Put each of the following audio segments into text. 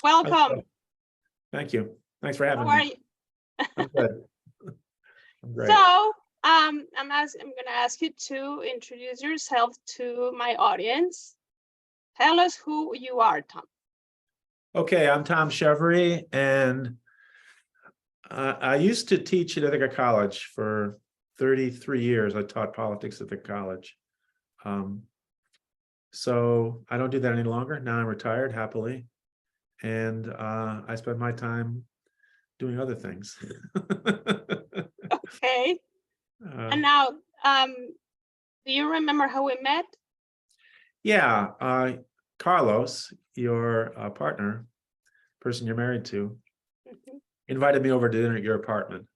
Welcome. Thank you. Thanks for having How are me. you? I'm good. I'm great. So, I'm going to ask you to introduce yourself to my audience. Tell us who you are, Tom. Okay, I'm Tom Shevory, and I used to teach at Ithaca College for 33 years. I taught politics at the college. So I don't do that any longer. Now I'm retired happily, and I spend my time doing other things. Okay. And now, do you remember how we met? Yeah, Carlos, your partner, person you're married to, invited me over to dinner at your apartment.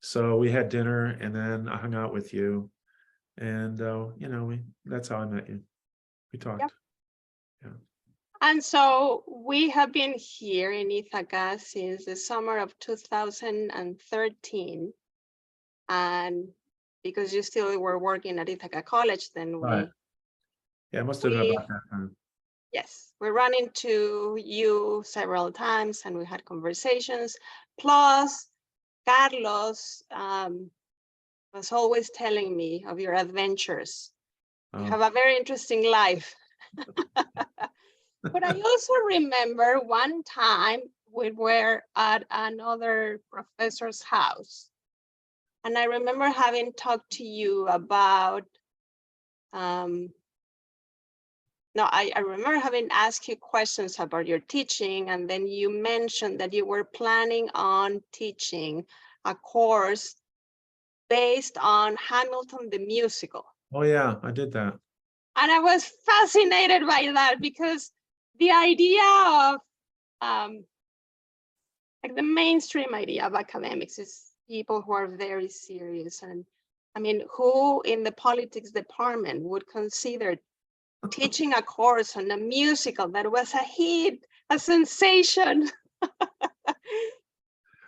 So we had dinner, and then I hung out with you, and that's how I met you. We talked. Yep. Yeah. And so we have been here in Ithaca since the summer of 2013. And because you still were working at Ithaca College, then Right. Yeah, it must have been about that time. Yes, we ran into you several times and we had conversations. Plus, Carlos was always telling me of your adventures. You have a very interesting life. But I also remember one time we were at another professor's house. And I remember having talked to you about, I remember having asked you questions about your teaching, and then you mentioned that you were planning on teaching a course based on Hamilton the musical. Oh yeah, I did that. And I was fascinated by that because the idea of like the mainstream idea of academics is people who are very serious. And I mean, who in the politics department would consider teaching a course on a musical that was a hit, a sensation?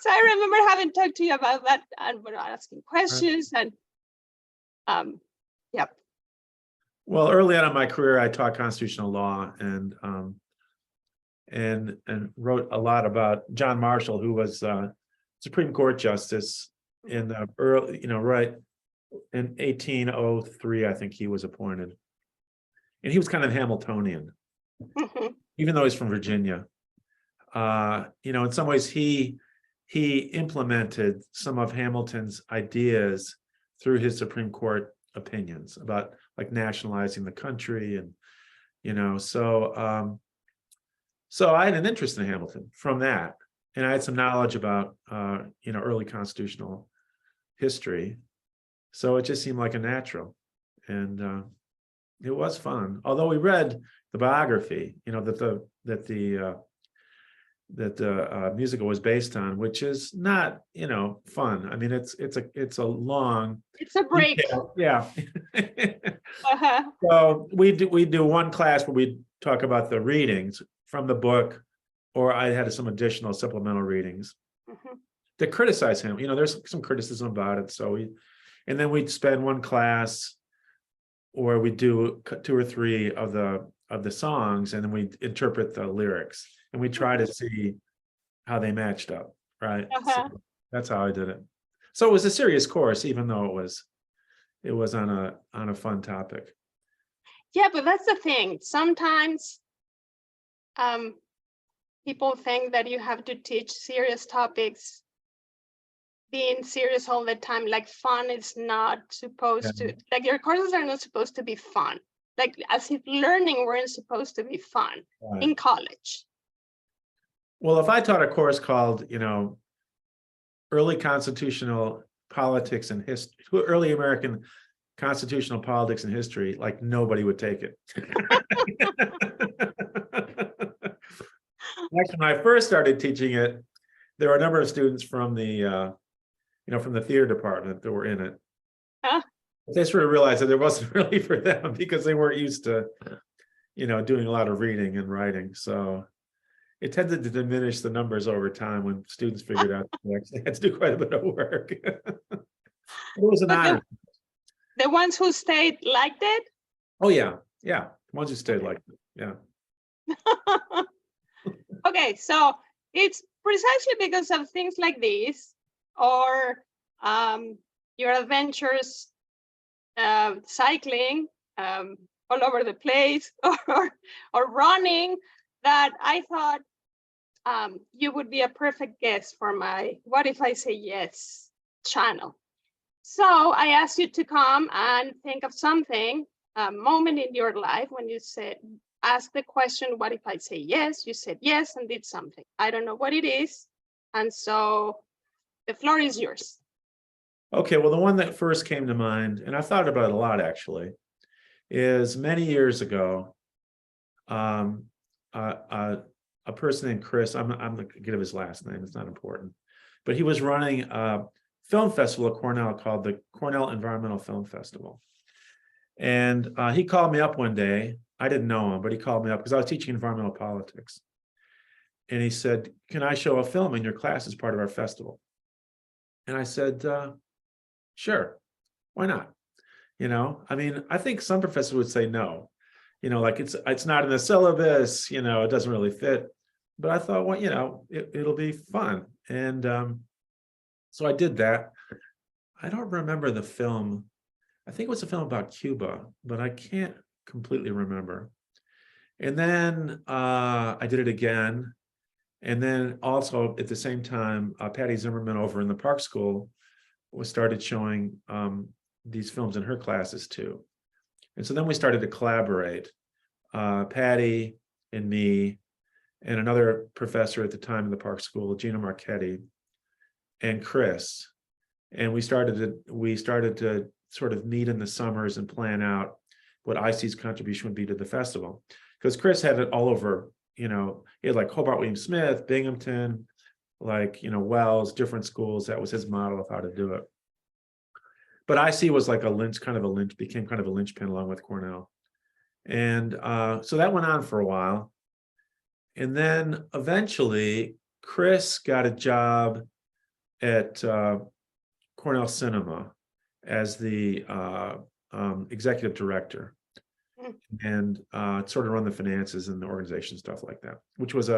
So I remember having talked to you about that and we're asking questions. Right. And yep. Well, early on in my career, I taught constitutional law and wrote a lot about John Marshall, who was Supreme Court Justice in the early, right in 1803, I think he was appointed. And he was kind of Hamiltonian, even though he's from Virginia. In some ways, he implemented some of Hamilton's ideas through his Supreme Court opinions about like nationalizing the country, and so I had an interest in Hamilton from that, and I had some knowledge about early constitutional history, so it just seemed like a natural, and it was fun. Although we read the biography, that the musical was based on, which is not, fun. I mean, it's a long. It's a break. Detail. Yeah. So we do one class where we talk about the readings from the book, or I had some additional supplemental readings to criticize him. There's some criticism about it. So and then we'd spend one class, or we do 2 or 3 of the songs, and then we interpret the lyrics, and we try to see how they matched up, right? So that's how I did it. So it was a serious course, even though it was on a fun topic. Yeah, but that's the thing. Sometimes people think that you have to teach serious topics, being serious all the time. Like fun is not supposed to, like your courses are not supposed to be fun. Like as if learning weren't supposed to be fun in college. Well, if I taught a course called, early constitutional politics and history, early American constitutional politics and history, like nobody would take it. Actually, when I first started teaching it, there were a number of students from the, from the theater department that were in it. They sort of realized that it wasn't really for them because they weren't used to, doing a lot of reading and writing. So it tended to diminish the numbers over time when students figured out they actually had to do quite a bit of work. It was an honor. The ones who stayed liked it? Oh, yeah. Yeah. The ones who stayed liked it. Yeah. Okay, so it's precisely because of things like this, or your adventures cycling all over the place, or running, that I thought you would be a perfect guest for my What If I Say Yes channel. So I asked you to come and think of something, a moment in your life when you said, ask the question, what if I say yes? You said yes and did something. I don't know what it is. And so the floor is yours. Okay, well, the one that first came to mind, and I've thought about it a lot actually, is many years ago, a person named Chris, I'm not gonna give his last name, it's not important, but he was running a film festival at Cornell called the Cornell Environmental Film Festival. And he called me up one day. I didn't know him, but he called me up because I was teaching environmental politics. And he said, can I show a film in your class as part of our festival? And I said, sure, why not? You know, I mean, I think some professors would say no, you know, like it's not in the syllabus, you know, it doesn't really fit. But I thought, well, you know, it'll be fun. And so I did that. I don't remember the film. I think it was a film about Cuba, but I can't completely remember. And then I did it again. And then also at the same time, Patty Zimmerman over in the Park School started showing these films in her classes too. And so then we started to collaborate, Patty and me and another professor at the time in the Park School, Gina Marchetti, and Chris. And we started to sort of meet in the summers and plan out what IC's contribution would be to the festival. Because Chris had it all over, you know, he had like Hobart William Smith, Binghamton, like, you know, Wells, different schools. That was his model of how to do it. But IC was like became kind of a linchpin along with Cornell. And so that went on for a while. And then eventually Chris got a job at Cornell Cinema as the executive director, and sort of run the finances and the organization, stuff like that, which was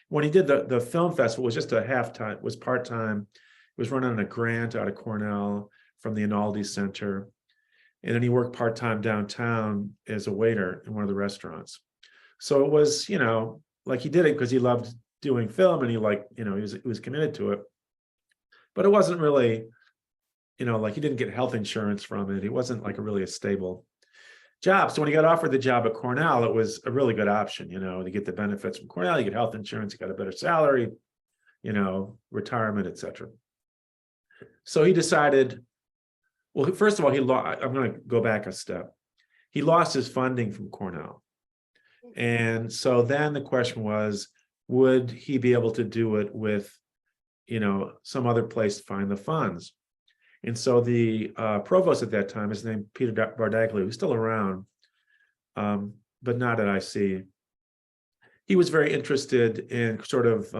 when he did the film festival, was just a half-time, was part-time. It was run on a grant out of Cornell from the Inaldi Center. And then he worked part-time downtown as a waiter in one of the restaurants. So it was, you know, like he did it because he loved doing film and he liked, you know, he was committed to it. But it wasn't really, you know, like he didn't get health insurance from it. It wasn't like really a stable job. So when he got offered the job at Cornell, it was a really good option, you know, to get the benefits from Cornell, you get health insurance, you got a better salary, you know, retirement, etc. So he decided, well, first of all, I'm going to go back a step. He lost his funding from Cornell. And so then the question was, would he be able to do it with, you know, some other place to find the funds? And so the provost at that time, his name Peter Bardaglio, who's still around, but not at IC. He was very interested in sort of,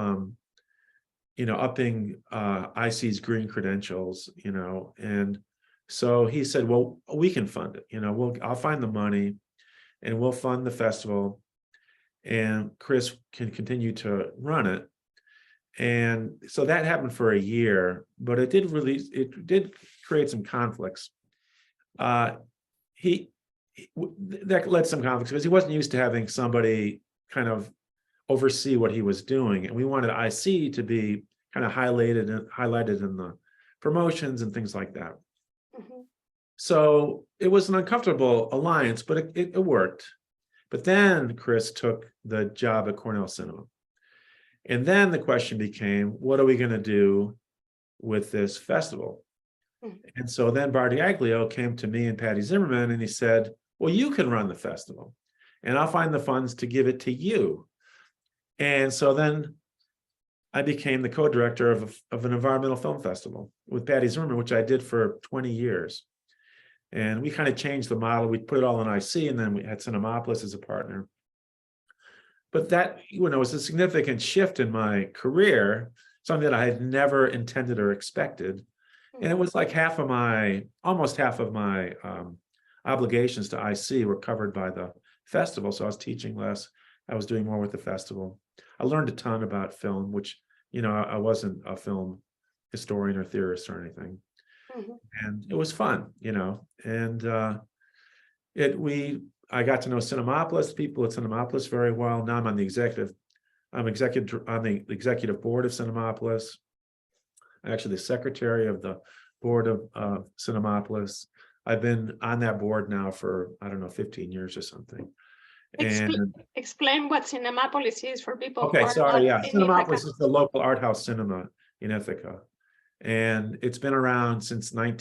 you know, upping IC's green credentials, you know, and so he said, well, we can fund it, you know, I'll find the money and we'll fund the festival and Chris can continue to run it. And so that happened for a year, but it did create some conflicts. That led some conflicts because he wasn't used to having somebody kind of oversee what he was doing. And we wanted IC to be kind of highlighted in the promotions and things like that. Mm-hmm. So it was an uncomfortable alliance, but it worked. But then Chris took the job at Cornell Cinema. And then the question became, what are we going to do with this festival? Mm-hmm. And so then Bardaglio came to me and Patty Zimmerman and he said, well, you can run the festival and I'll find the funds to give it to you. And so then I became the co-director of an environmental film festival with Patty Zimmerman, which I did for 20 years. And we kind of changed the model. We put it all in IC and then we had Cinemapolis as a partner. But that, you know, was a significant shift in my career, something that I had never intended or expected. And it was like almost half of my obligations to IC were covered by the festival. So I was teaching less, I was doing more with the festival. I learned a ton about film, which, you know, I wasn't a film historian or theorist or anything. Mhm. And it was fun, you know, and I got to know Cinemapolis, people at Cinemapolis very well. Now I'm on the executive on the executive board of Cinemapolis. I'm actually the secretary of the board of Cinemapolis. I've been on that board now for, I don't know, 15 years or something. And Explain what Cinemapolis is for people who okay, are not sorry, yeah, in Ithaca. Cinemapolis is the local art house cinema in Ithaca. And it's been around since I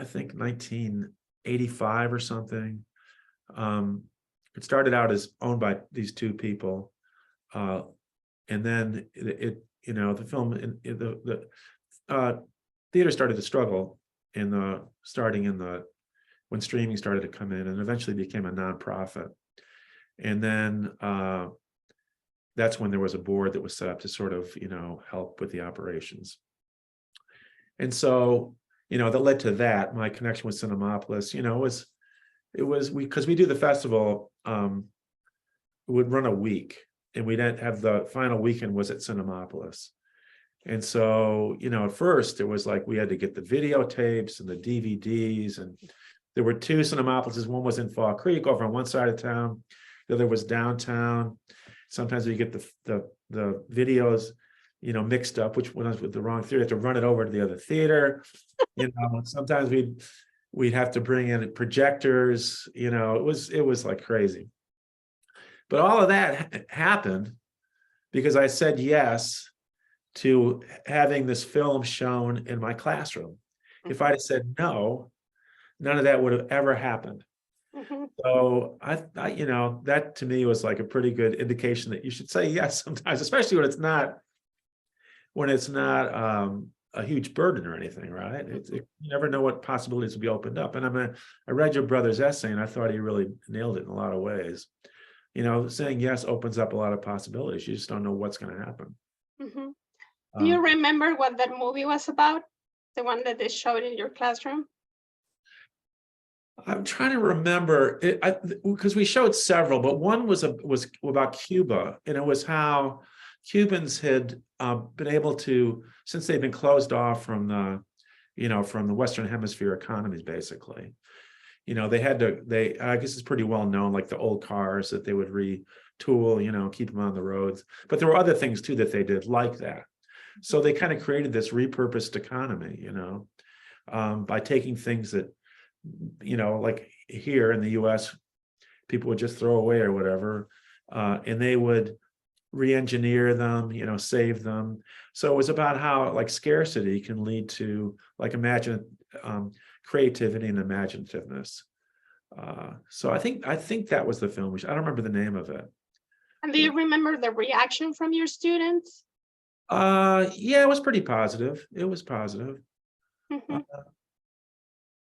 think 1985 or something. It started out as owned by these two people. And then you know, the film, the theater started to struggle when streaming started to come in, and eventually became a nonprofit. And then that's when there was a board that was set up to sort of, you know, help with the operations. And so, you know, that led to that. My connection with Cinemapolis, you know, because we do the festival, it would run a week, and we didn't have the final weekend was at Cinemapolis. And so, you know, at first it was like we had to get the videotapes and the DVDs, and there were two Cinemapolises. One was in Fall Creek over on one side of town. The other was downtown. Sometimes we get the videos, you know, mixed up, which one was with the wrong theater, have to run it over to the other theater. You know, sometimes we'd have to bring in projectors, you know, it was like crazy. But all of that happened because I said yes to having this film shown in my classroom. If I'd have said no, none of that would have ever happened. Mhm. So I, you know, that to me was like a pretty good indication that you should say yes sometimes, especially when it's not a huge burden or anything, right? You never know what possibilities will be opened up. And I read your brother's essay, and I thought he really nailed it in a lot of ways. You know, saying yes opens up a lot of possibilities. You just don't know what's going to happen. Mhm. Do you Um, remember what that movie was about? The one that they showed in your classroom? I'm trying to remember it because we showed several, but one was about Cuba, and it was how Cubans had been able to, since they've been closed off from the Western Hemisphere economies, basically. You know, I guess it's pretty well known, like the old cars that they would retool, you know, keep them on the roads. But there were other things too that they did like that. So they kind of created this repurposed economy, you know, by taking things that, you know, like here in the US, people would just throw away or whatever, and they would re-engineer them, you know, save them. So it was about how like scarcity can lead to like creativity and imaginativeness. So I think that was the film. I don't remember the name of it. And do you remember the reaction from your students? Yeah, it was pretty positive. It was positive. Mhm.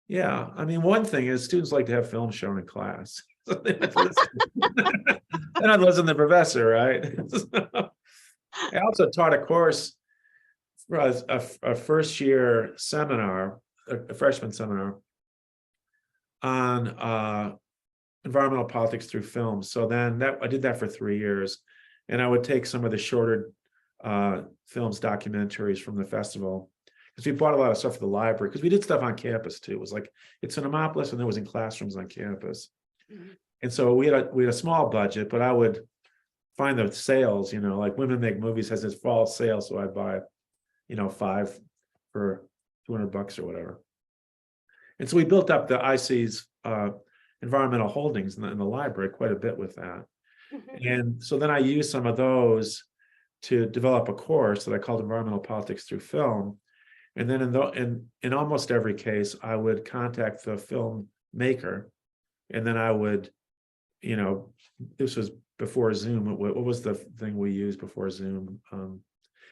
Yeah, I mean, one thing is students like to have film shown in class. So they're not listening to the professor, right? I also taught a course for a first year seminar, a freshman seminar on environmental politics through film. So then I did that for 3 years, and I would take some of the shorter films, documentaries from the festival, because we bought a lot of stuff for the library, because we did stuff on campus too. It was like it's Cinemapolis, and there was in classrooms on campus. Mhm. And so we had a small budget, but I would find the sales, you know, like Women Make Movies has this fall sale, so I'd buy, you know, 5 for $200 or whatever. And so we built up the IC's environmental holdings in the library quite a bit with that. Mhm. And so then I used some of those to develop a course that I called Environmental Politics Through Film. And then in almost every case, I would contact the filmmaker, and then I would, you know, this was before Zoom. What was the thing we used before Zoom?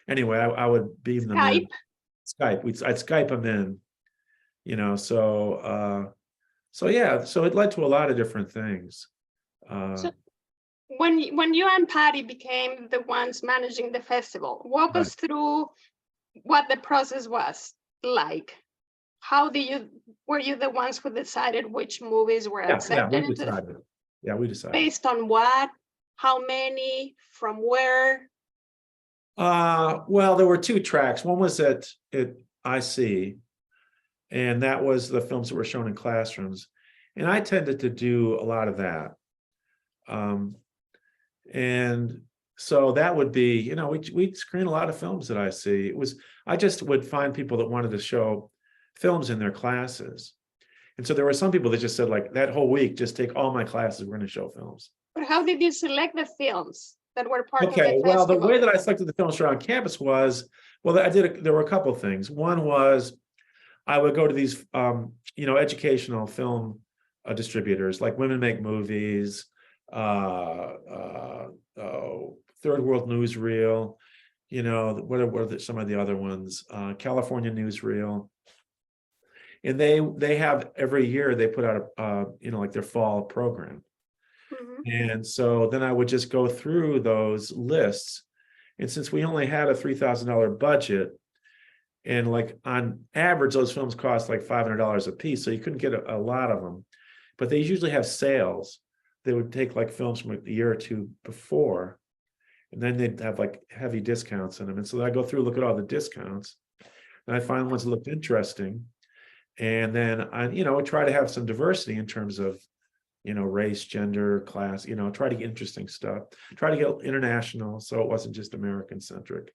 Anyway, I would beam them in. Skype. I'd Skype them in, you know, so yeah, so it led to a lot of different things. So when you and Patty became the ones managing the festival, walk Right. us through what the process was like. Were you the ones who decided which movies were Yeah, we accepted into the? decided. Yeah, we decided. Based on what? How many? From where? Well, there were two tracks. One was at IC, and that was the films that were shown in classrooms. And I tended to do a lot of that. And so that would be, you know, we'd screen a lot of films at IC. I just would find people that wanted to show films in their classes. And so there were some people that just said, like, that whole week, just take all my classes, we're going to show films. But how did you select the films that were part of the Okay, well, the festival? way that I selected the films on campus was, well, there were a couple of things. One was I would go to these, you know, educational film distributors, like Women Make Movies, Third World Newsreel, you know, what are some of the other ones? California Newsreel. And they have every year they put out a, you know, like their fall program. And so then I would just go through those lists. And since we only had a $3,000 budget, and like on average, those films cost like $500 a piece. So you couldn't get a lot of them, but they usually have sales. They would take like films from a year or two before, and then they'd have like heavy discounts in them. And so I go through, look at all the discounts, and I find ones that looked interesting. And then I, you know, try to have some diversity in terms of, you know, race, gender, class, you know, try to get interesting stuff, try to get international. So it wasn't just American centric.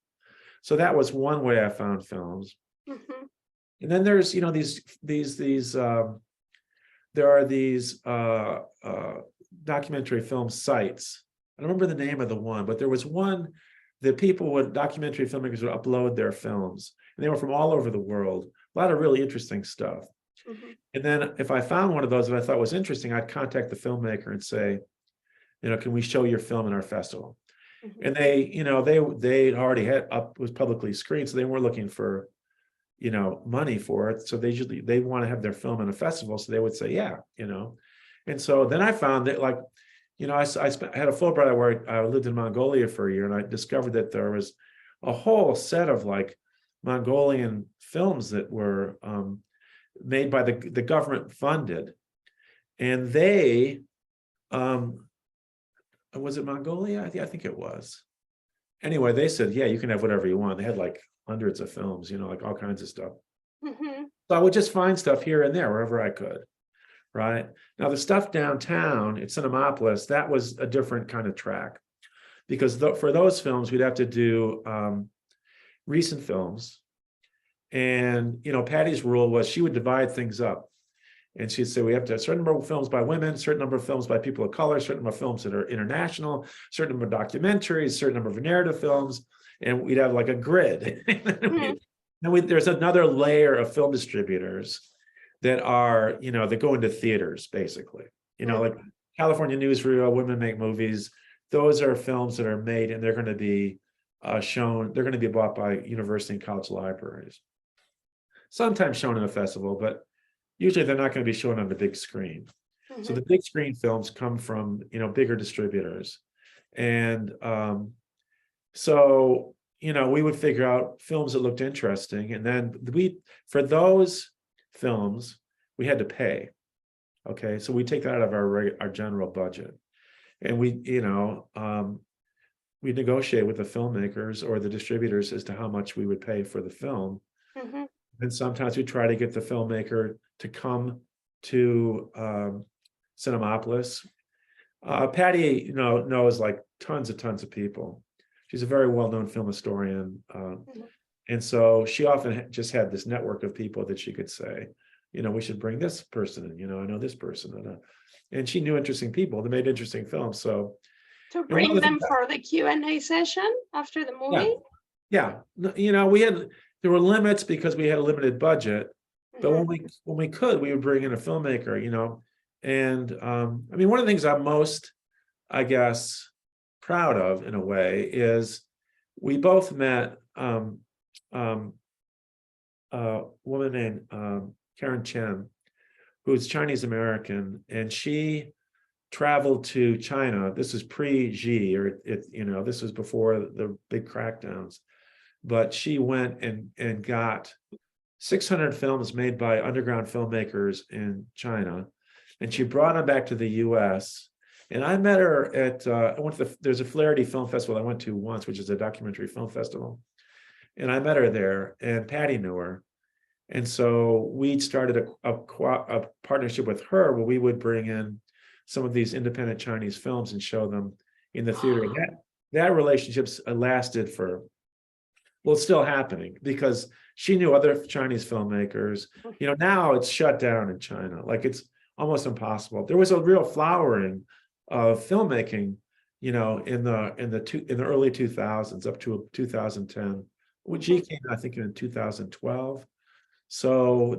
So that was one way I found films. And then there's, you know, there are these documentary film sites. I don't remember the name of the one, but there was one that documentary filmmakers would upload their films, and they were from all over the world. A lot of really interesting stuff. And then if I found one of those that I thought was interesting, I'd contact the filmmaker and say, you know, can we show your film in our festival? And they, you know, they already was publicly screened, so they weren't looking for, you know, money for it. So they want to have their film in a festival, so they would say, yeah, you know. And so then I found that, like, you know, I had a Fulbright where I lived in Mongolia for a year, and I discovered that there was a whole set of like Mongolian films that were made by the government funded, and they was it Mongolia? I think it was. Anyway, they said, yeah, you can have whatever you want. They had like hundreds of films, you know, like all kinds of stuff. So I would just find stuff here and there wherever I could. Right now, the stuff downtown at Cinemapolis, that was a different kind of track, because for those films we'd have to do recent films. And, you know, Patty's rule was she would divide things up, and she'd say we have to have a certain number of films by women, a certain number of films by people of color, a certain number of films that are international, a certain number of documentaries, a certain number of narrative films, and we'd have like a grid. There's another layer of film distributors that are, you know, that go into theaters, basically, you know, like California Newsreel, Women Make Movies. Those are films that are made, and they're going to be shown, they're going to be bought by university and college libraries. Sometimes shown in a festival, but usually they're not going to be shown on the big screen. So the big screen films come from, you know, bigger distributors. And so, you know, we would figure out films that looked interesting. And then for those films, we had to pay. Okay, so we take that out of our general budget, and we, you know, we negotiate with the filmmakers or the distributors as to how much we would pay for the film. And sometimes we try to get the filmmaker to come to Cinemapolis. Patty, you know, knows like tons of people. She's a very well-known film historian. And so she often just had this network of people that she could say, you know, we should bring this person in, you know, I know this person. And she knew interesting people that made interesting films. So to bring them for the Q&A session after the movie? Yeah. You know, there were limits because we had a limited budget, but when we could, we would bring in a filmmaker, you know. And I mean, one of the things I'm most, I guess, proud of in a way is we both met a woman named Karen Chen, who's Chinese American, and she traveled to China. This is pre-Xi, or you know, this was before the big crackdowns. But she went and got 600 films made by underground filmmakers in China, and she brought them back to the U.S. And I met her at, I went to there's a Flaherty Film Festival I went to once, which is a documentary film festival. And I met her there, and Patty knew her. And so we started a partnership with her where we would bring in some of these independent Chinese films and show them in the theater. That relationship's lasted for, well, it's still happening because she knew other Chinese filmmakers. You know, now it's shut down in China. Like it's almost impossible. There was a real flowering of filmmaking, you know, in the early 2000s up to 2010. When she came, I think in 2012. So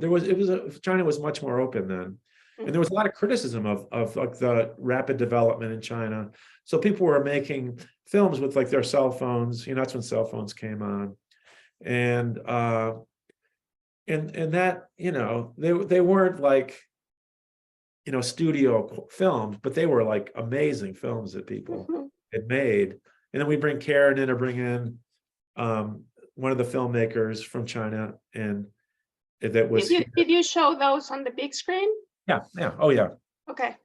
China was much more open then. And there was a lot of criticism of like the rapid development in China. So people were making films with like their cell phones, you know, that's when cell phones came on. And that, you know, they weren't like, you know, studio films, but they were like amazing films that people had made. And then we bring Karen in or bring in one of the filmmakers from China, and that was. Did you show those on the big screen? Yeah. Oh yeah. Okay.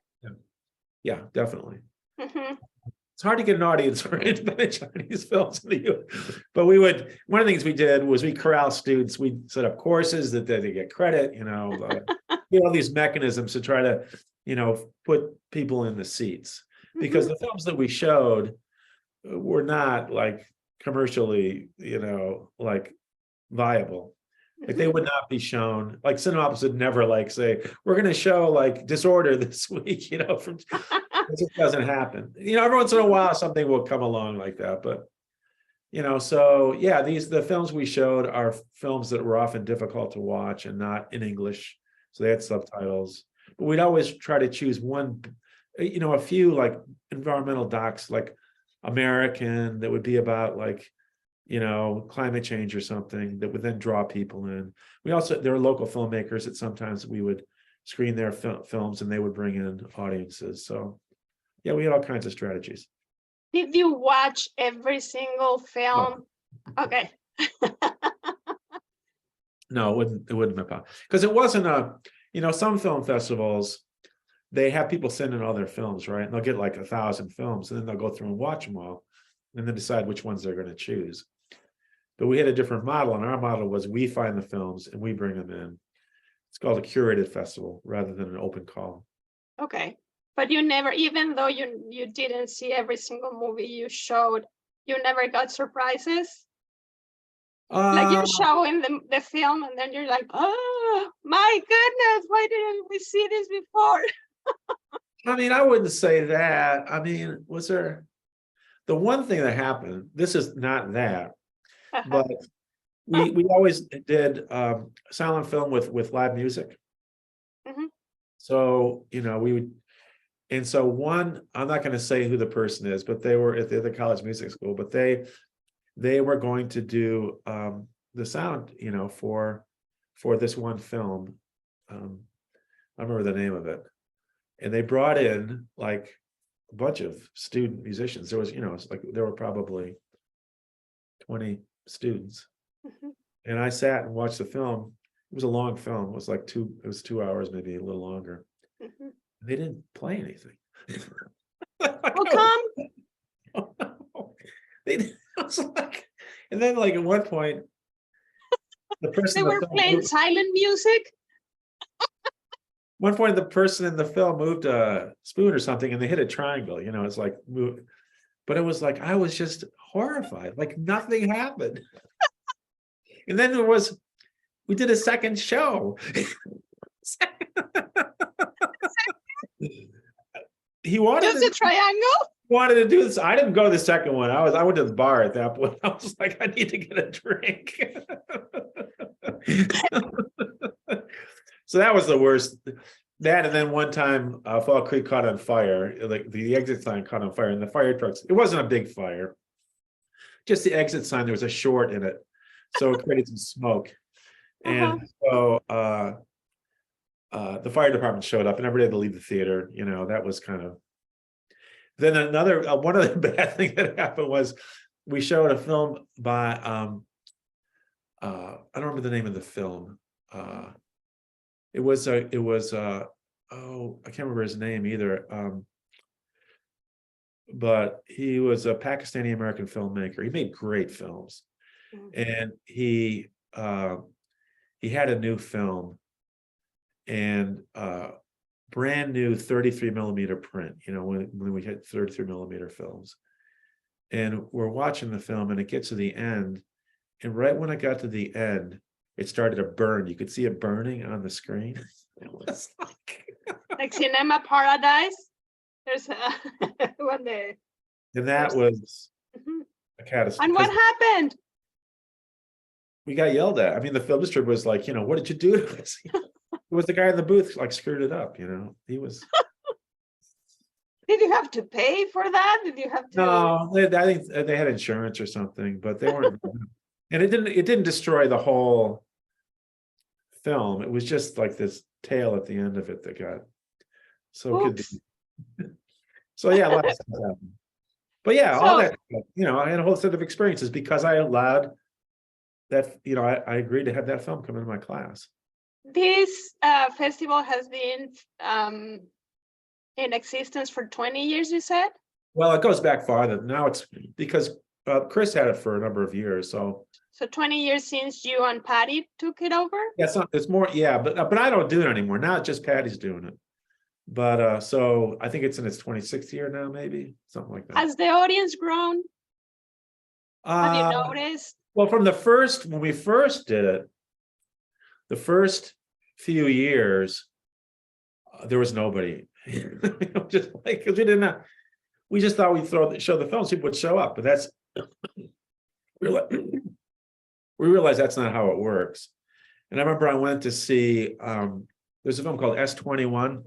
Yeah, definitely. It's hard to get an audience for independent Chinese films in the US. But one of the things we did was we corral students. We set up courses that they get credit, you know, all these mechanisms to try to, you know, put people in the seats. Because the films that we showed were not like commercially, you know, like viable. Like they would not be shown, like Cinepolis would never like say, we're going to show like Disorder this week, you know, it just doesn't happen. You know, every once in a while something will come along like that. But, you know, so yeah, the films we showed are films that were often difficult to watch and not in English. So they had subtitles. But we'd always try to choose one, you know, a few like environmental docs, like American, that would be about like, you know, climate change or something that would then draw people in. There are local filmmakers that sometimes we would screen their films and they would bring in audiences. So yeah, we had all kinds of strategies. Did you watch every single film? No. Okay. No, it wouldn't be possible. Because it wasn't you know, some film festivals, they have people send in all their films, right? And they'll get like 1,000 films, and then they'll go through and watch them all and then decide which ones they're going to choose. But we had a different model, and our model was we find the films and we bring them in. It's called a curated festival rather than an open call. Okay. But you never, even though you didn't see every single movie you showed, you never got surprises? Like you're showing the film and then you're like, oh my goodness, why didn't we see this before? I mean, I wouldn't say that. I mean, was there the one thing that happened? This is not that, but we always did silent film with live music. So, you know, we would, and so I'm not going to say who the person is, but they were at the college music school, but they were going to do the sound, you know, for this one film. I remember the name of it. And they brought in like a bunch of student musicians. There was, you know, it's like there were probably 20 students. And I sat and watched the film. It was a long film. It was like 2 hours, maybe a little longer. They didn't play anything. How come? They was like, and then like at one point, the person they were playing silent music. One point, the person in the film moved a spoon or something, and they hit a triangle. You know, it's like, but it was like I was just horrified. Like nothing happened. And then we did a second show. He wanted just a triangle. Wanted to do this. I didn't go to the second one. I went to the bar at that point. I was like, I need to get a drink. So that was the worst. That, and then one time Fall Creek caught on fire. Like the exit sign caught on fire, and the fire trucks. It wasn't a big fire. Just the exit sign. There was a short in it, so it created some smoke. And so the fire department showed up, and everybody had to leave the theater. You know, that was kind of. Then another one of the bad things that happened was we showed a film by I don't remember the name of the film. It was I can't remember his name either. but he was a Pakistani American filmmaker. He made great films, and he had a new film, and brand new 33 millimeter print. You know, when we had 33 millimeter films, and we're watching the film, and it gets to the end, and right when I got to the end, it started to burn. You could see it burning on the screen. It was like Cinema Paradise. There's one day. And that was a catastrophe. And what happened? We got yelled at. I mean, the film distributor was like, you know, what did you do to this? It was the guy in the booth, like, screwed it up, you know. He was. Did you have to pay for that? Did you have to? No, I think they had insurance or something, but they weren't. And it didn't destroy the whole film. It was just like this tail at the end of it that got. So it could be. So yeah, a lot of stuff happened. But yeah, all that, you know, I had a whole set of experiences because I allowed that, you know, I agreed to have that film come into my class. This festival has been in existence for 20 years, you said? Well, it goes back farther. Now it's because Chris had it for a number of years. So 20 years since you and Patty took it over? Yeah, it's more, yeah, but I don't do it anymore. Now it's just Patty's doing it. But so I think it's in its 26th year now, maybe something like that. Has the audience grown? Have you noticed? Well, from when we first did it, the first few years, there was nobody. Just like, because we just thought we'd show the films, people would show up, but that's we realized that's not how it works. And I remember I went to see there's a film called S-21.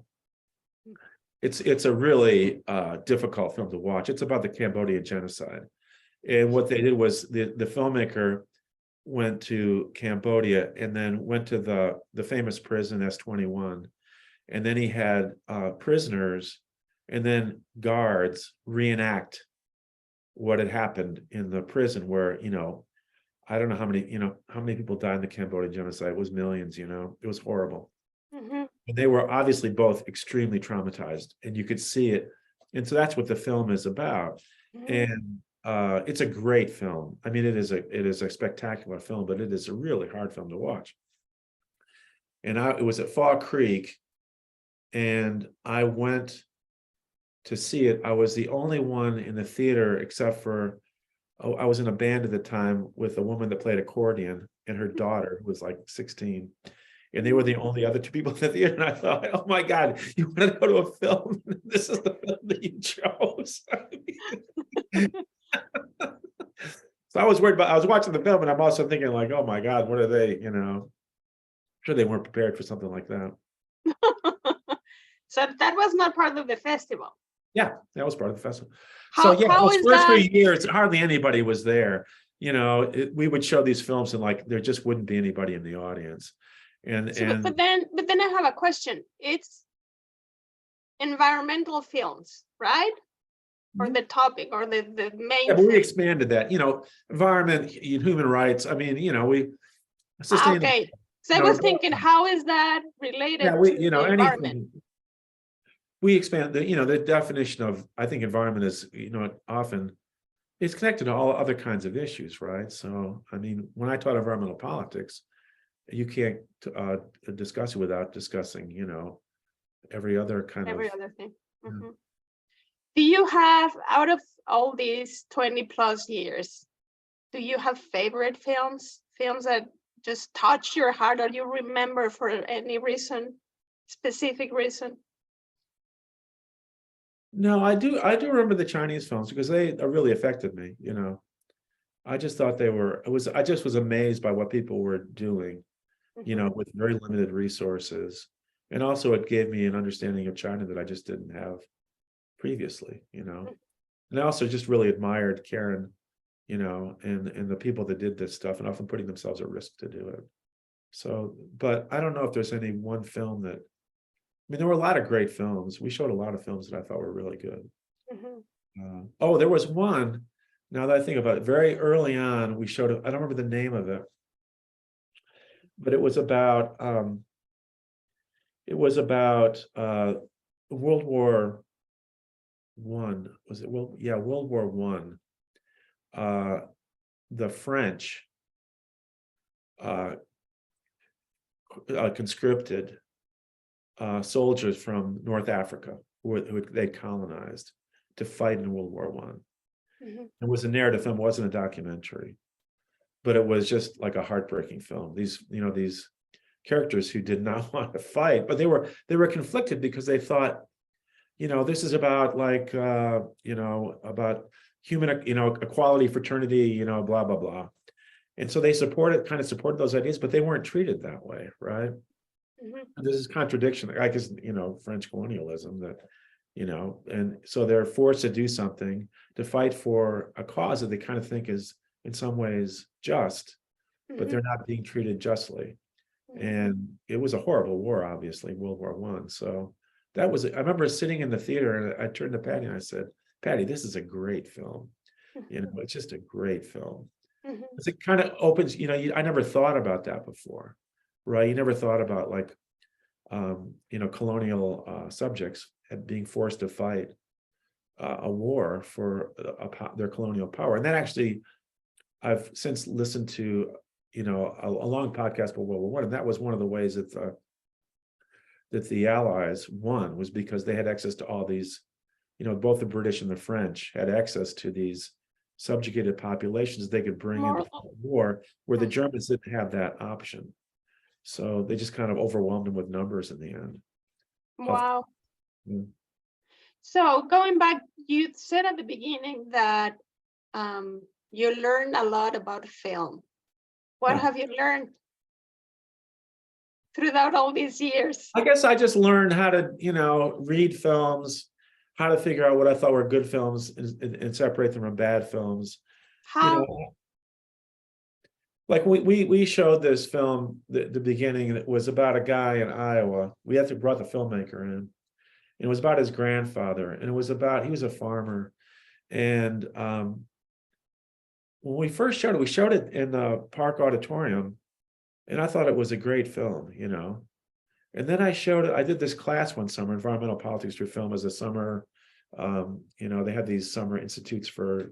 It's a really difficult film to watch. It's about the Cambodian genocide. And what they did was the filmmaker went to Cambodia and then went to the famous prison S-21. And then he had prisoners and then guards reenact what had happened in the prison where, you know, I don't know how many people died in the Cambodian genocide. It was millions, you know, it was horrible. And they were obviously both extremely traumatized, and you could see it. And so that's what the film is about. And it's a great film. I mean, it is a spectacular film, but it is a really hard film to watch. And it was at Fall Creek, and I went to see it. I was the only one in the theater except for, I was in a band at the time with a woman that played accordion and her daughter, who was like 16. And they were the only other two people in the theater. And I thought, oh my God, you want to go to a film? This is the film that you chose. So I was worried I was watching the film and I'm also thinking like, oh my God, what are they, you know, I'm sure they weren't prepared for something like that. So that was not part of the festival. Yeah, that was part of the festival. How those is first that? few years, hardly anybody was there. You know, we would show these films and like, there just wouldn't be anybody in the audience. But then I have a question. It's environmental films, right? Or the topic or the main. Yeah, but we expanded that, you know, environment, human rights. I mean, you know, we okay. So I was thinking, how is that related to you know, the environment? We expand the, you know, the definition of, I think environment is, you know, often it's connected to all other kinds of issues, right? So, I mean, when I taught environmental politics, you can't discuss it without discussing, you know, every other thing. Do you have, out of all these 20 plus years, do you have favorite films that just touch your heart or you remember for any specific reason? No, I do remember the Chinese films because they really affected me, you know. I just thought I just was amazed by what people were doing, you know, with very limited resources. And also it gave me an understanding of China that I just didn't have previously, you know. And I also just really admired Karen, you know, and the people that did this stuff and often putting themselves at risk to do it. So, but I don't know if there's any one film that, I mean, there were a lot of great films. We showed a lot of films that I thought were really good. There was one, now that I think about it, very early on, we showed, I don't remember the name of it, but it was about World War One, was it, well, yeah, World War One. The French uh, conscripted soldiers from North Africa who they colonized to fight in World War One. It was a narrative film, it wasn't a documentary, but it was just like a heartbreaking film. These characters who did not want to fight, but they were conflicted because they thought, this is about like about human, equality, fraternity, blah blah blah. And so they kind of supported those ideas, but they weren't treated that way, right? And this is contradiction, I guess, French colonialism, that, and so they're forced to do something to fight for a cause that they kind of think is in some ways just, but they're not being treated justly. And it was a horrible war, obviously, World War One. So I remember sitting in the theater and I turned to Patty and I said, Patty, this is a great film. It's just a great film. It kind of opens, I never thought about that before, right? You never thought about like, colonial subjects being forced to fight a war for their colonial power. And that actually, I've since listened to, a long podcast about World War One, and that was one of the ways that the Allies won, was because they had access to all these, both the British and the French had access to these subjugated populations they could bring into the war, where the Germans didn't have that option. So they just kind of overwhelmed them with numbers in the end. Wow. So going back, you said at the beginning that you learned a lot about film. What have you learned throughout all these years? I guess I just learned how to, read films, how to figure out what I thought were good films and separate them from bad films. How? Like we showed this film, the beginning, and it was about a guy in Iowa. We brought the filmmaker in. It was about his grandfather, and he was a farmer. And when we first showed it, we showed it in the Park Auditorium, and I thought it was a great film, And then I did this class one summer, environmental politics through film, as a summer. They had these summer institutes for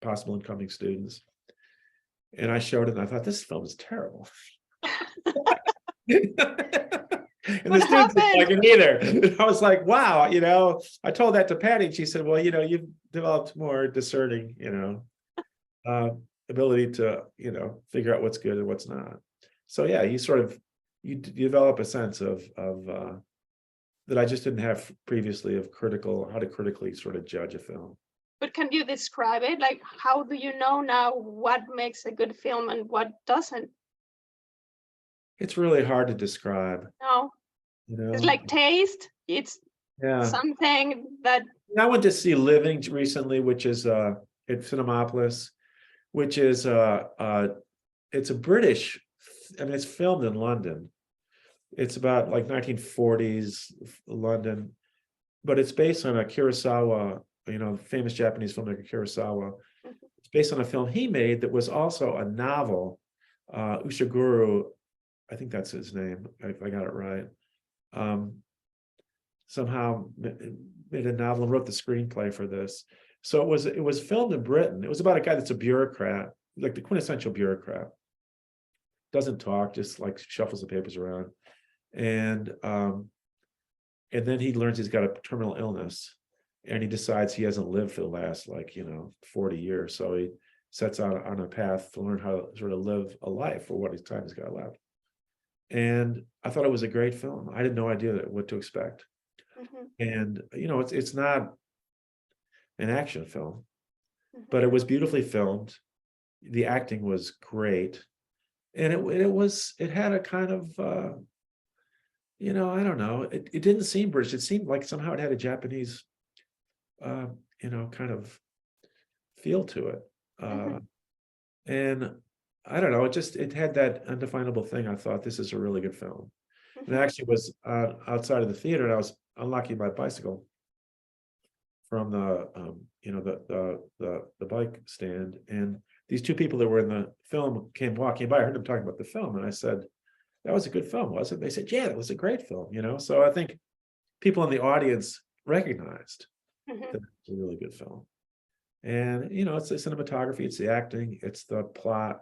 possible incoming students. And I showed it, and I thought, this film is terrible. And the students didn't like it either. And I was like, wow, I told that to Patty, and she said, well, you've developed more discerning, ability to, figure out what's good and what's not. So yeah, you develop a sense of that I just didn't have previously, of how to critically sort of judge a film. But can you describe it? Like, how do you know now what makes a good film and what doesn't? It's really hard to describe. No. It's like taste. It's something that. I went to see Living recently, which is at Cinemapolis, which is it's a British, it's filmed in London. It's about like 1940s London, but it's based on a Kurosawa, famous Japanese filmmaker Kurosawa. It's based on a film he made that was also a novel. Ushiguro, I think that's his name, if I got it right. Somehow made a novel and wrote the screenplay for this. So it was filmed in Britain. It was about a guy that's a bureaucrat, like the quintessential bureaucrat. Doesn't talk, just like shuffles the papers around. And then he learns he's got a terminal illness, and he decides he hasn't lived for the last 40 years. So he sets out on a path to learn how to sort of live a life for what his time he's got left. And I thought it was a great film. I had no idea what to expect. And it's not an action film, but it was beautifully filmed. The acting was great, and it had a kind of I don't know. It didn't seem British. It seemed like somehow it had a Japanese kind of feel to it. And I don't know, it had that undefinable thing. I thought, this is a really good film. And I actually was outside of the theater, and I was unlocking my bicycle from the bike stand, and these two people that were in the film came walking by. I heard them talking about the film, and I said, that was a good film, wasn't it? They said, yeah, it was a great film, So I think people in the audience recognized Mhm. It's a really good film. And, you know, it's the cinematography, it's the acting, it's the plot.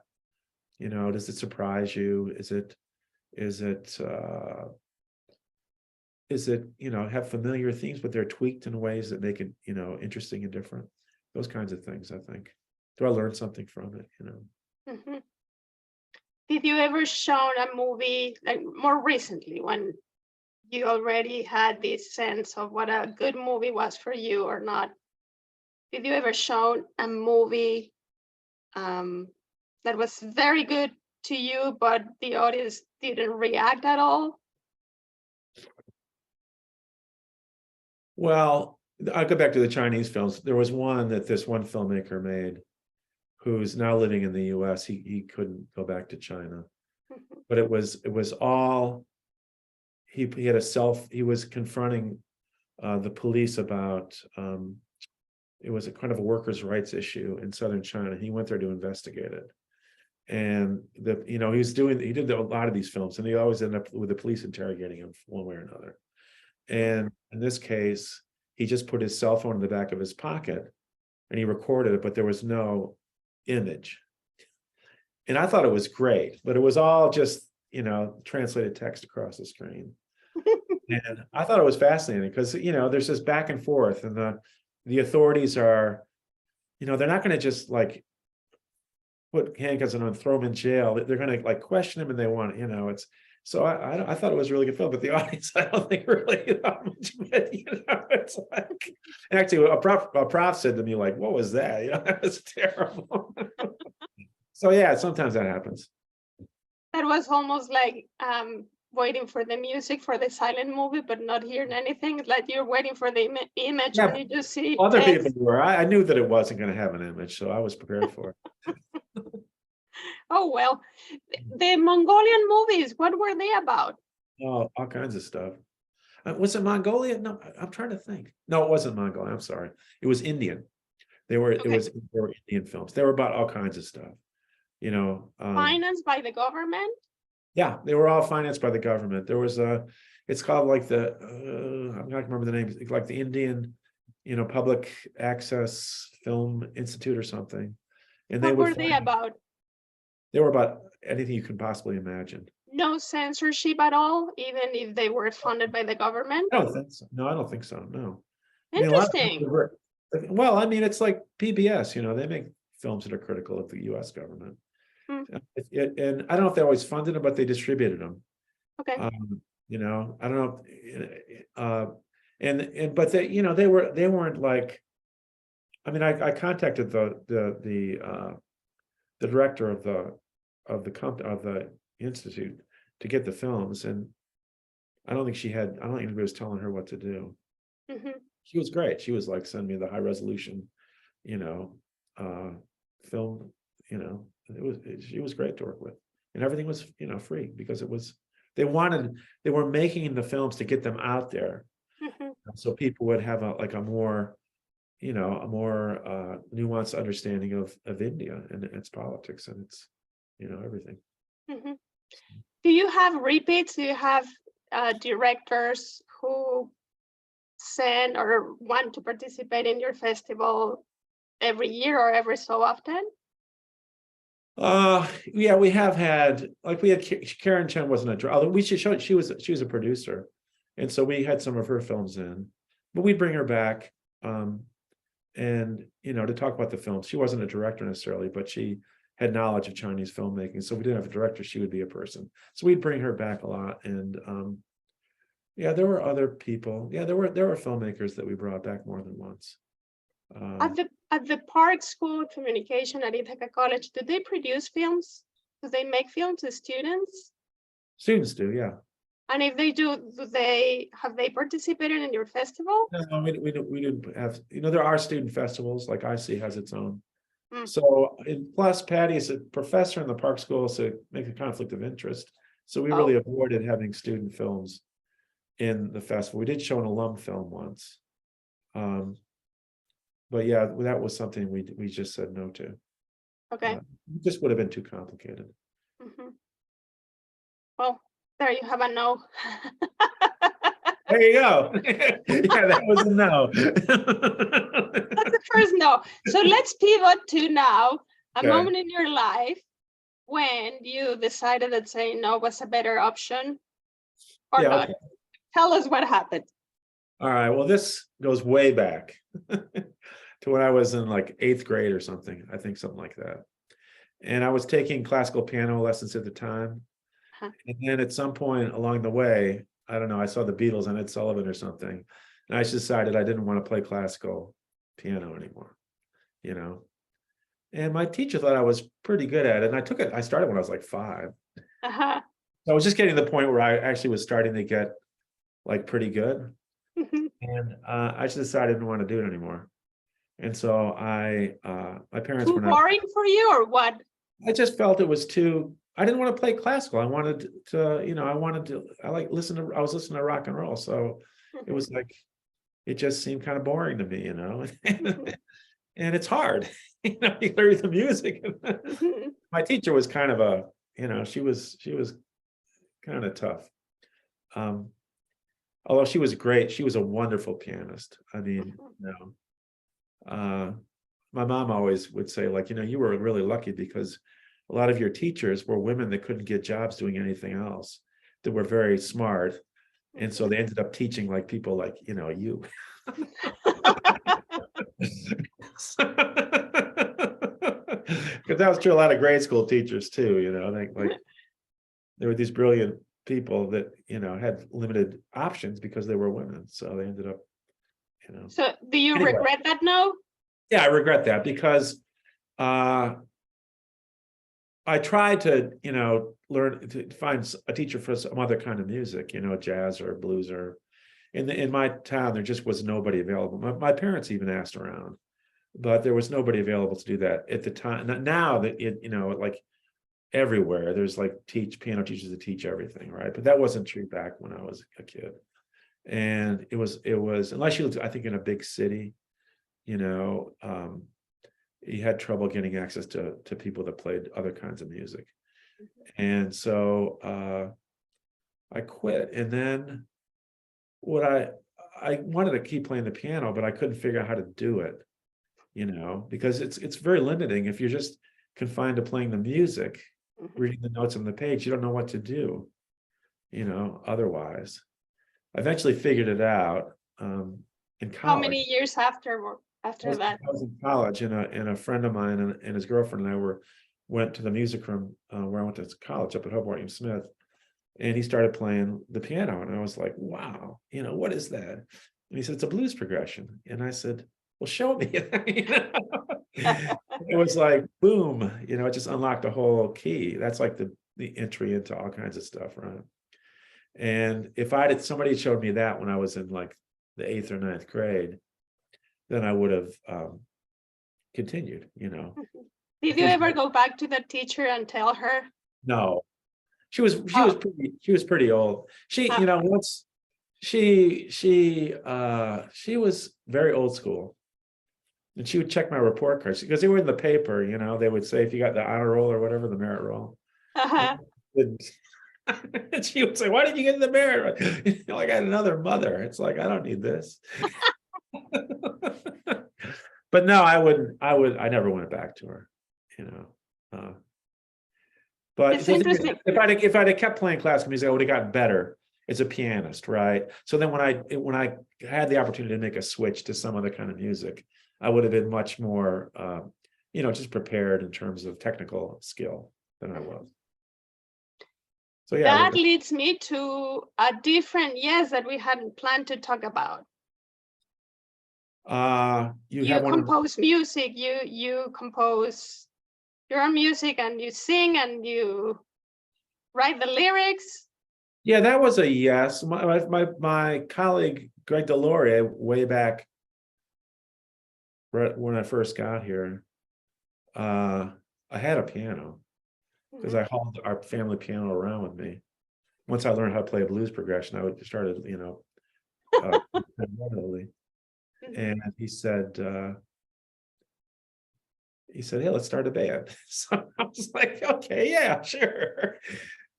You know, does it surprise you? Is it, you know, have familiar themes, but they're tweaked in ways that make it, you know, interesting and different? Those kinds of things, I think. Do I learn something from it, you know? Mhm. Did you ever show a movie like more recently when you already had this sense of what a good movie was for you or not? Did you ever show a movie that was very good to you, but the audience didn't react at all? Well, I'll go back to the Chinese films. There was one that this one filmmaker made who's now living in the US. He couldn't go back to China, Mhm. but it was all he had he was confronting the police about it was a kind of a workers' rights issue in southern China. He went there to investigate it. And you know, he did a lot of these films, and he always ended up with the police interrogating him one way or another. And in this case, he just put his cell phone in the back of his pocket and he recorded it, but there was no image. And I thought it was great, but it was all just, you know, translated text across the screen. And I thought it was fascinating because, you know, there's this back and forth, and the authorities are, you know, they're not going to just like put handcuffs on him and throw him in jail. They're going to like question him, and they want, you know, it's so I thought it was a really good film, but the audience, I don't think really thought much of it. You know, it's like, and actually a prof said to me like, "What was that?" You know, that was terrible. So yeah, sometimes that happens. That was almost like waiting for the music for the silent movie, but not hearing anything. Like you're waiting for the image Yeah, and you just see other people text. were. I knew that it wasn't going to have an image, so I was prepared for it. Oh well, the Mongolian movies, what were they about? Oh, all kinds of stuff. Was it Mongolia? No, I'm trying to think. No, it wasn't Mongolia. I'm sorry. It was Indian. Okay, They were Indian films. They were about all kinds of stuff. You know, financed by the government. yeah, they were all financed by the government. There was it's called like I'm not remember the name, like the Indian, you know, Public Access Film Institute or something. And they What would were they fund, about? they were about anything you can possibly imagine. No censorship at all, even if they were funded by the government. I don't think so. No, I don't think so. No. I mean, a lot of films Interesting. are well, I mean, it's like PBS, you know, they make films that are critical of the US government. Hmm, And I don't know if they always funded them, but they distributed them. okay. You know, I don't know. But they, you know, they weren't like, I mean, I contacted the director of the institute to get the films, and I don't think I don't think anybody was telling her what to do. Hmm. She was great. She was like, send me the high resolution, you know, film, you know, she was great to work with, and everything was, you know, free because they were making the films to get them out there. Hmm. So people would have a more, you know, a more nuanced understanding of India and its politics and its, you know, everything. Hmm. Do you have repeats? Do you have directors who send or want to participate in your festival every year or every so often? Yeah, we have had, like, we had Karen Chen wasn't a although we should show, she was a producer, and so we had some of her films in, but we'd bring her back, and you know, to talk about the film. She wasn't a director necessarily, but she had knowledge of Chinese filmmaking, so we didn't have a director, she would be a person, so we'd bring her back a lot. And yeah, there were other people. Yeah, there were filmmakers that we brought back more than once. At the Park School of Communication at Ithaca College, do they produce films? Do they make films as students? Students do, yeah. And if they do, have they participated in your festival? No, we didn't have, you know, there are student festivals, like IC has its own. Mm. So, and plus Patty is a professor in the Park School, so it makes a conflict of interest. So we really Oh, avoided having student films in the festival. We did show an alum film once. But yeah, that was something we just said no to. okay. It just would have been too complicated. Mhm. Well, there you have a no. There you go. Yeah, that was a no. That's the first no. So let's pivot to now, a Okay. moment in your life when you decided that saying no was a better option or Yeah, not. okay. Tell us what happened. All right. Well, this goes way back to when I was in like 8th grade or something. I think something like that. And I was taking classical piano lessons at the time. Huh. And then at some point along the way, I don't know, I saw the Beatles and Ed Sullivan or something. And I just decided I didn't want to play classical piano anymore, you know. And my teacher thought I was pretty good at it. And I took it, I started when I was like 5. Uh-huh. So I was just getting to the point where I actually was starting to get like pretty good. Mhm. And I just decided I didn't want to do it anymore. And so my parents Too were not, boring for you or what? I just felt it was too, I didn't want to play classical. I wanted to, you know, I was listening to rock and roll. So it was like, it just seemed kind of boring to me, you know, and it's hard, you know, you learn the music. Mhm. My teacher was kind of a, you know, she was kind of tough. Although she was great, she was a wonderful pianist. I mean, you know, my mom always would say, like, you know, you were really lucky because a lot of your teachers were women that couldn't get jobs doing anything else, that were very smart. And so they ended up teaching like people like, you know, you. Because that was true a lot of grade school teachers too, you know, like there were these brilliant people that, you know, had limited options because they were women. So they ended up, you know. So do you Anyway. regret that now? Yeah, I regret that because I tried to, you know, learn to find a teacher for some other kind of music, you know, jazz or blues, or in my town, there just was nobody available. My parents even asked around, but there was nobody available to do that at the time. Now that it, you know, like everywhere, there's like piano teachers that teach everything, right? But that wasn't true back when I was a kid. And it was, unless you lived, I think, in a big city, you know, you had trouble getting access to people that played other kinds of music. And so I quit. And then what I wanted to keep playing the piano, but I couldn't figure out how to do it, you know, because it's very limiting. If you're just confined to playing the music, reading the notes on the page, you don't know what to do, you know, otherwise. I eventually figured it out in college. How many years after that? I was in college, and a friend of mine and his girlfriend and I went to the music room where I went to college up at Hobart Smith, and he started playing the piano, and I was like, "Wow, you know, what is that?" And he said, "It's a blues progression," and I said, "Well, show me." You know? It was like boom, you know, it just unlocked a whole key. That's like the entry into all kinds of stuff, right? And if somebody had showed me that when I was in like the 8th or 9th grade, then I would have continued, you know. Did you ever go back to the teacher and tell her? No, she was pretty old. She, you know, once she was very old school, and she would check my report cards because they were in the paper, you know. They would say if you got the honor roll or whatever, the merit roll. And she would say, "Why did you get the merit?" You know, I got another mother. It's like, I don't need this. But no, I never went back to her, you know. But It's interesting. if I'd have kept playing classical music, I would have gotten better as a pianist, right? So then when I had the opportunity to make a switch to some other kind of music, I would have been much more, you know, just prepared in terms of technical skill than I was. So yeah, that leads me to a different yes that we hadn't planned to talk about. You compose music. You compose your own music, and you sing, and you write the lyrics. Yeah, that was a yes. My colleague Greg Deloria, way back right when I first got here, I had a piano because I hauled our family piano around with me. Once I learned how to play a blues progression, I started, you know, and he said, "Hey, let's start a band." So I was like, "Okay, yeah, sure."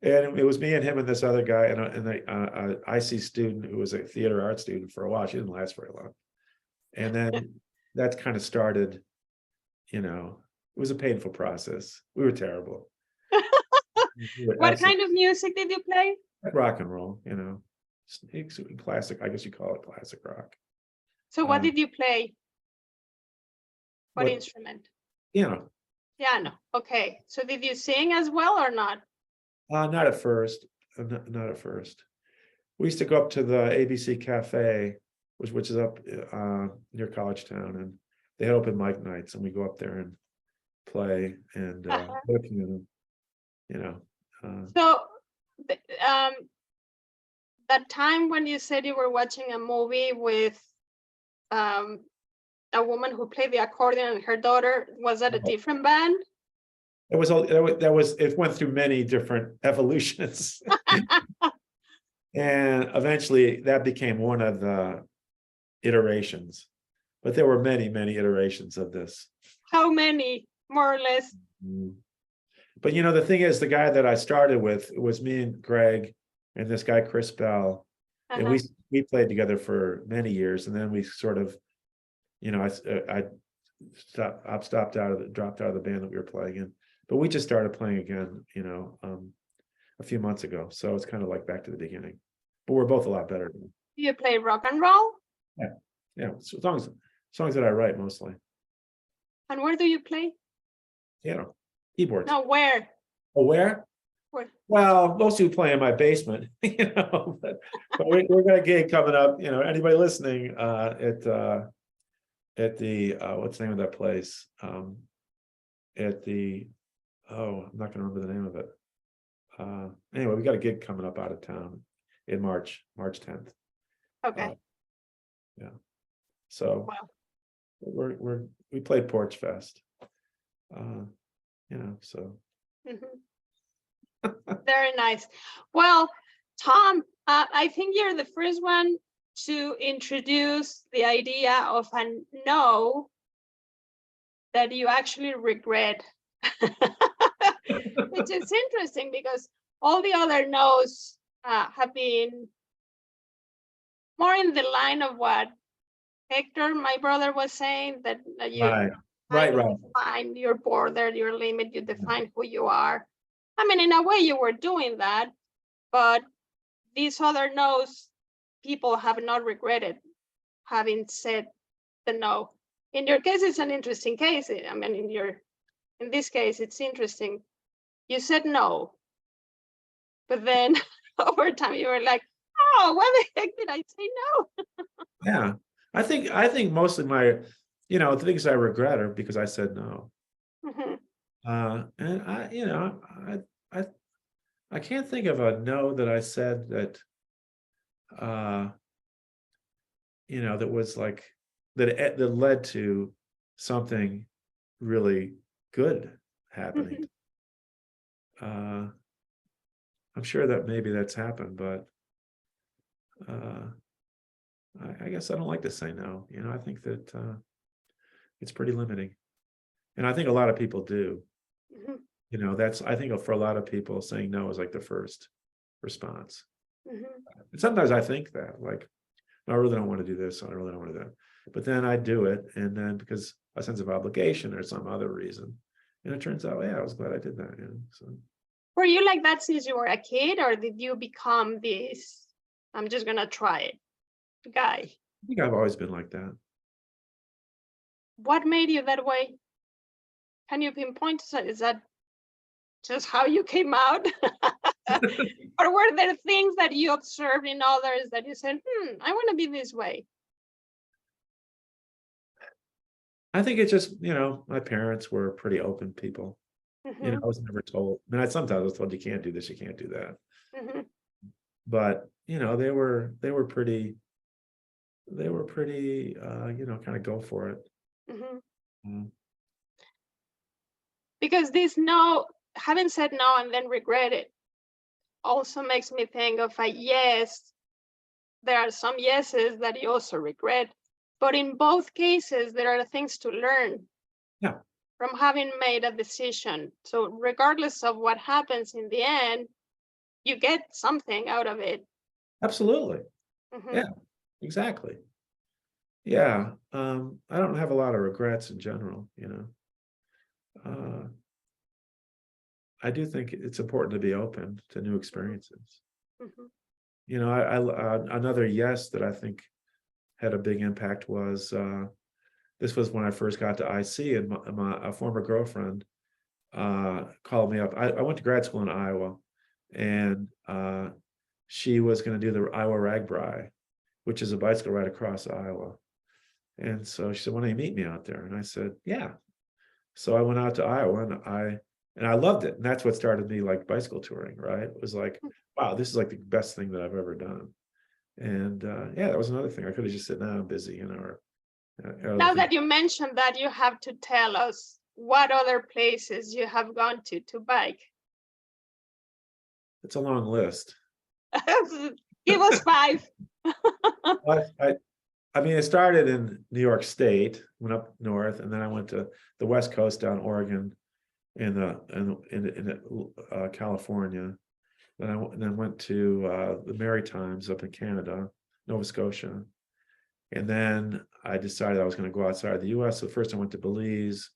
And it was me and him and this other guy and a IC student who was a theater art student for a while. She didn't last very long. And then that kind of started, it was a painful process. We were terrible. What kind of music did you play? Rock and roll, classic. I guess you call it classic rock. So what did you play? What instrument? Piano. Piano. Okay. So did you sing as well or not? Not at first. Not at first. We used to go up to the ABC Cafe, which is up near College Town, and they had open mic nights, and we go up there and play and play piano. So that time when you said you were watching a movie with a woman who played the accordion and her daughter, was that a different band? It went through many different evolutions. And eventually that became one of the iterations, but there were many, many iterations of this. How many, more or less? But the thing is, the guy that I started with, it was me and Greg and this guy, Chris Bell. And we played together for many years. And then we sort of, I dropped out of the band that we were playing in, but we just started playing again, a few months ago. So it's kind of like back to the beginning, but we're both a lot better. Do you play rock and roll? Yeah. Songs that I write mostly. And where do you play? Keyboards. No, where? Oh, where? Where? Well, most of you play in my basement, but we're got a gig coming up. Anybody listening at the what's the name of that place? I'm not going to remember the name of it. Anyway, we got a gig coming up out of town in March 10th. Okay. Yeah. So we played Porch Fest. So. Very nice. Well, Tom, I think you're the first one to introduce the idea of a no that you actually regret. Which is interesting because all the other no's have been more in the line of what Hector, my brother, was saying, that you define your border, your limit, you define who you are. I mean, in a way you were doing that, but these other no's, people have not regretted having said the no. In your case, it's an interesting case. I mean, in this case, it's interesting. You said no, but then over time you were like, oh, why the heck did I say no? Yeah, I think mostly my, the things I regret are because I said no. And I can't think of a no that I said that, that was like that led to something really good happening. I'm sure that maybe that's happened, but I guess I don't like to say no. I think that it's pretty limiting, and I think a lot of people do. I think for a lot of people, saying no is like the first response. And sometimes I think that, like, I really don't want to do this, I really don't want to do that. But then I do it, and then because a sense of obligation or some other reason, and it turns out, I was glad I did that. So. Were you like that since you were a kid, or did you become this, I'm just gonna try it guy? I think I've always been like that. What made you that way? Can you pinpoint? Is that just how you came out? Or were there things that you observed in others that you said, I want to be this way? I think it's just, my parents were pretty open people. I was never told. I mean, sometimes I was told, you can't do this, you can't do that. But they were pretty, kind of go for it. Because this no, having said no and then regret it, also makes me think of a yes. There are some yeses that you also regret, but in both cases, there are things to learn. Yeah. From having made a decision. So regardless of what happens in the end, you get something out of it. Absolutely. Mhm. Yeah, exactly. Yeah. I don't have a lot of regrets in general, you know. I do think it's important to be open to new experiences. Mhm. You know, another yes that I think had a big impact was this was when I first got to IC, and a former girlfriend called me up. I went to grad school in Iowa, and she was going to do the Iowa Ragbri, which is a bicycle ride across Iowa. And so she said, "Why don't you meet me out there?" And I said, "Yeah." So I went out to Iowa, and I loved it. And that's what started me like bicycle touring, right? It was like, wow, this is like the best thing that I've ever done. And yeah, that was another thing. I could have just said, "No, I'm busy," you know, or other Now things. that you mentioned that, you have to tell us what other places you have gone to bike. It's a long list. Give us 5. I mean, it started in New York State, went up north, and then I went to the West Coast down Oregon, in California. Then went to the Maritimes up in Canada, Nova Scotia, and then I decided I was going to go outside the U.S. So first I went to Belize,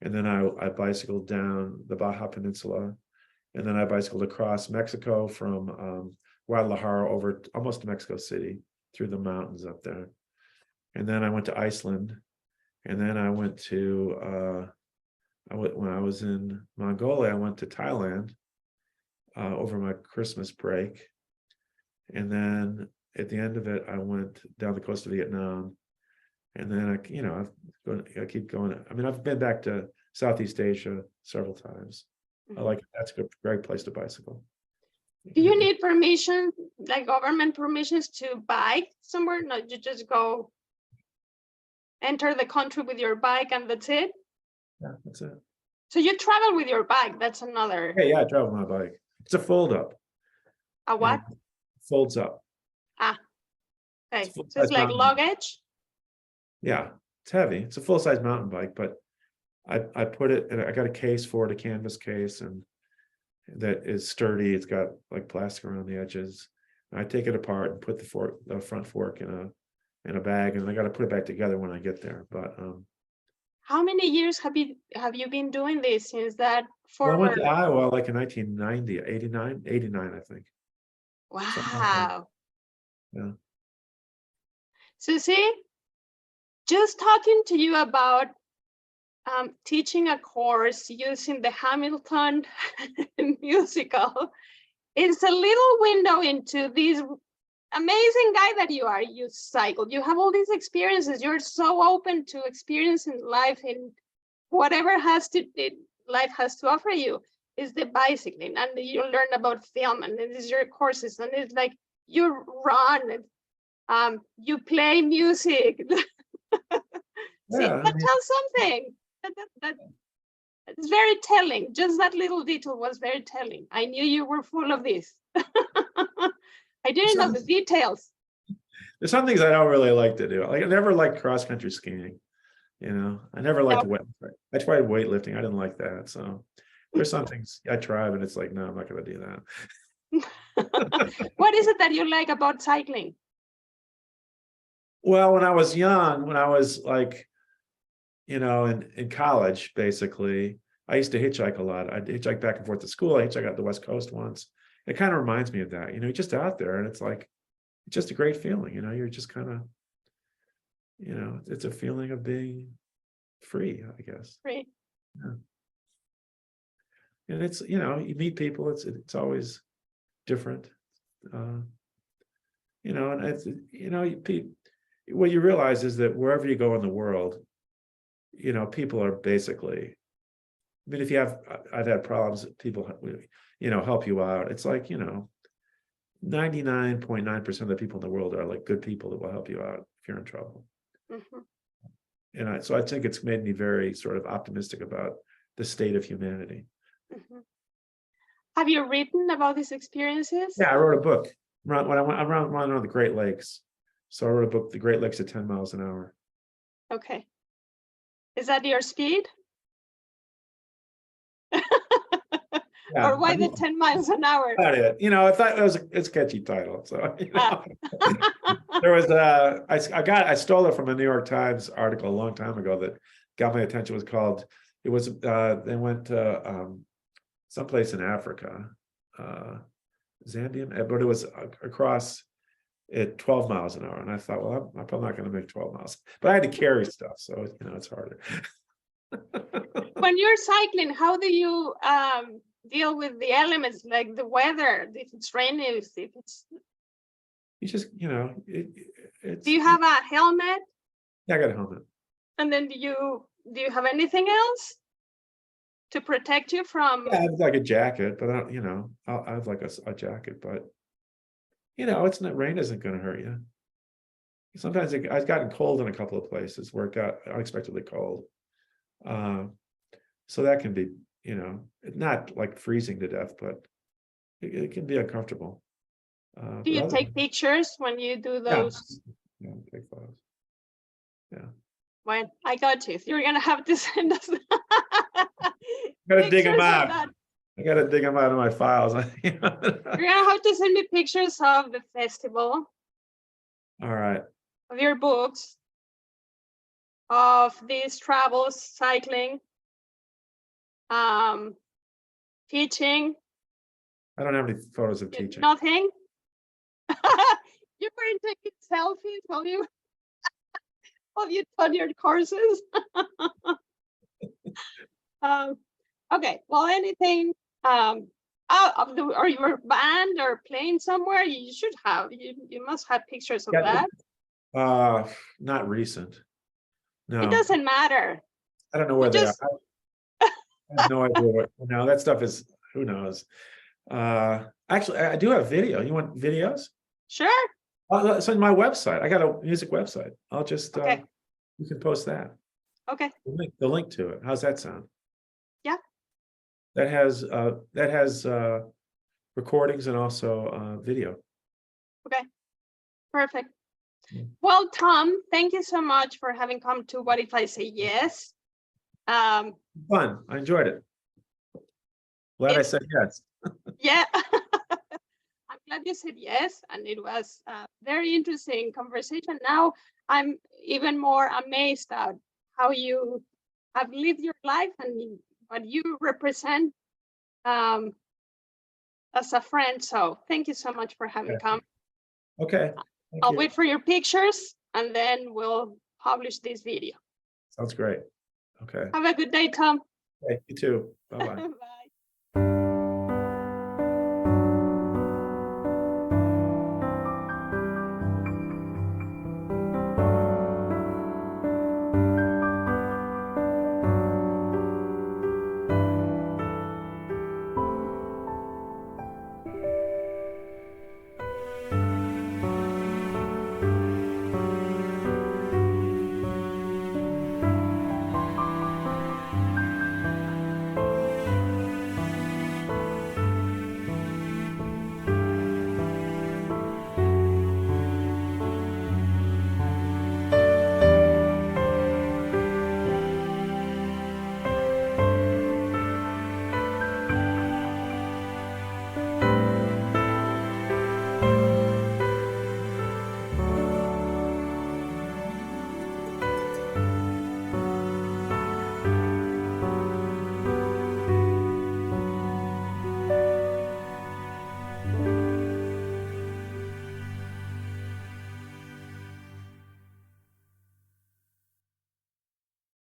and then I bicycled down the Baja Peninsula, and then I bicycled across Mexico from Guadalajara over almost to Mexico City through the mountains up there. And then I went to Iceland, and then I went to when I was in Mongolia, I went to Thailand over my Christmas break, and then at the end of it, I went down the coast of Vietnam, and then I keep going. I mean, I've been back to Southeast Asia several times. I like it. That's a great place to bicycle. Do you need permission, like government permissions, to bike somewhere? No, you just go enter the country with your bike and that's it? Yeah, that's it. So you travel with your bike. That's another. Yeah, I travel my bike. It's a fold up. A what? Folds up. Ah, okay. It's So it's like luggage? Yeah, it's heavy. It's a full-size mountain bike, but I put it, and I got a case for it, a canvas case, and that is sturdy. It's got like plastic around the edges. I take it apart and put the front fork in a bag, and I got to put it back together when I get there. But how many years have you been doing this since that well, I went forward? to Iowa like in 1990, 89, I think. Wow. Yeah. So see, just talking to you about teaching a course using the Hamilton musical, it's a little window into this amazing guy that you are. You cycled, you have all these experiences, you're so open to experiencing life in whatever life has to offer you. Is the bicycling, and you learn about film, and it is your courses, and it's like you run, you play music. See, Yeah, that tells something. It's very telling. Just that little detail was very telling. I knew you were full of this. I didn't know the details. there's some things I don't really like to do. Like I never liked cross-country skiing. You know, I never liked weight. I tried weightlifting. I didn't like that. So there's some things I tried, but it's like, no, I'm not going to do that. What is it that you like about cycling? Well, when I was young, when I was like, you know, in college, basically, I used to hitchhike a lot. I'd hitchhike back and forth to school. I hitchhiked out the West Coast once. It kind of reminds me of that. You know, you're just out there, and it's like, it's just a great feeling. You know, you're just kind of, you know, it's a feeling of being free, I guess. Free. Yeah. And it's, you know, you meet people. It's always different. You know, and it's, you know, what you realize is that wherever you go in the world, you know, people are basically, I mean, I've had problems, people, you know, help you out. It's like, you know, 99.9% of the people in the world are like good people that will help you out if you're in trouble. And so I think it's made me very sort of optimistic about the state of humanity. Have you written about these experiences? Yeah, I wrote a book when I went around the Great Lakes. So I wrote a book, The Great Lakes at 10 miles an hour. Okay. Is that your speed? Yeah, Or why the 10 miles an hour? about it. I thought it's a catchy title. So Ah. there was I stole it from a New York Times article a long time ago that got my attention. They went to someplace in Africa, Zambia, but it was across at 12 miles an hour. And I thought, well, I'm probably not going to make 12 miles, but I had to carry stuff. So, it's harder. When you're cycling, how do you deal with the elements, like the weather, if it's rainy, if it's... You just, it's... Do you have a helmet? Yeah, I got a helmet. And then do you have anything else to protect you from... Yeah, I have like a jacket, but I have like a jacket, but it's not, rain isn't going to hurt you. Sometimes I've gotten cold in a couple of places where it got unexpectedly cold. So that can be, not like freezing to death, but it can be uncomfortable. Do you take pictures when you do those? Yeah, take photos. Yeah. Well, I got you. You're gonna have to send us. Gotta dig them pictures of out. that. I gotta dig them out of my files. You're gonna have to send me pictures of the festival, All right. of your books, of these travels, cycling, teaching. I don't have any photos of teaching. Nothing. You weren't taking selfies while you taught your courses. Okay. Well, anything out of the, or your band or playing somewhere, you should have. You must have pictures of that. Not recent. No. It doesn't matter. I don't know where they are. I have no idea what. No, that stuff is, who knows. Actually, I do have video. You want videos? Sure. It's on my website. I got a music website. I'll just Okay. You can post that. Okay. The link to it. How's that sound? Yeah. That has recordings and also video. Okay. Perfect. Yeah. Well, Tom, thank you so much for having come to What If I Say Yes. Fun. I enjoyed it. Glad I said yes. Yeah. I'm glad you said yes, and it was a very interesting conversation. Now I'm even more amazed at how you have lived your life and what you represent as a friend. So thank you so much for having come. Okay. I'll wait for your pictures and then we'll publish this video. Sounds great. Okay. Have a good day, Tom. Okay, you too. Bye-bye. Bye.